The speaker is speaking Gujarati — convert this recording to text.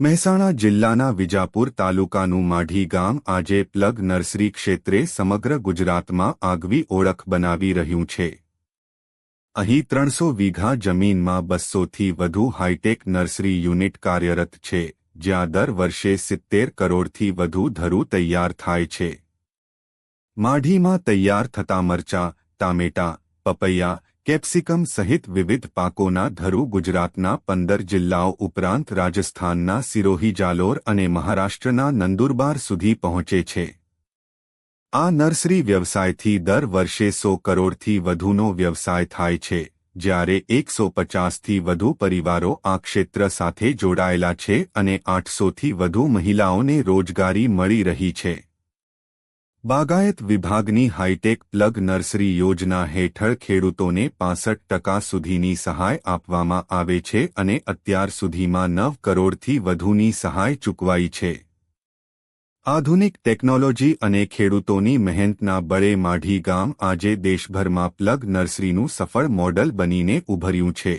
મહેસાણા જિલ્લાના વિજાપુર તાલુકાનું માઢી ગામ આજે પ્લગ નર્સરી ક્ષેત્રે સમગ્ર ગુજરાતમાં આગવી ઓળખ બનાવી રહ્યું છે। અહીં 300 વીઘા જમીનમાં 200થી વધુ હાઈટેક નર્સરી યુનિટ કાર્યરત છે, જ્યાં દર વર્ષે 70 કરોડથી વધુ ધરું તૈયાર થાય છે। માઢીમાં તૈયાર થતા મરચાં, ટામેટાં, પપૈયા, કેપ્સિકમ સહિત વિવિધ પાકોના ધરું ગુજરાતના 15 જિલ્લાઓ ઉપરાંત રાજસ્થાનના સિરોહી, જાલોર અને મહારાષ્ટ્રના નંદુરબાર સુધી પહોંચે છે। આ નર્સરી વ્યવસાયથી દર વર્ષે 100 કરોડથી વધુનો વ્યવસાય થાય છે, જ્યારે 150થી વધુ પરિવારો આ ક્ષેત્ર સાથે જોડાયેલા છે અને 800થી વધુ મહિલાઓને રોજગારી મળી રહી છે। બાગાયત વિભાગની હાઈટેક પ્લગ નર્સરી યોજના હેઠળ ખેડૂતોને 65% સુધીની સહાય આપવામાં આવે છે અને અત્યાર સુધીમાં 9 કરોડથી વધુની સહાય ચૂકવાઈ છે। આધુનિક ટેકનોલોજી અને ખેડૂતોની મહેનતના બળે માઢી ગામ આજે દેશભરમાં પ્લગ નર્સરીનું સફળ મોડલ બનીને ઉભર્યું છે।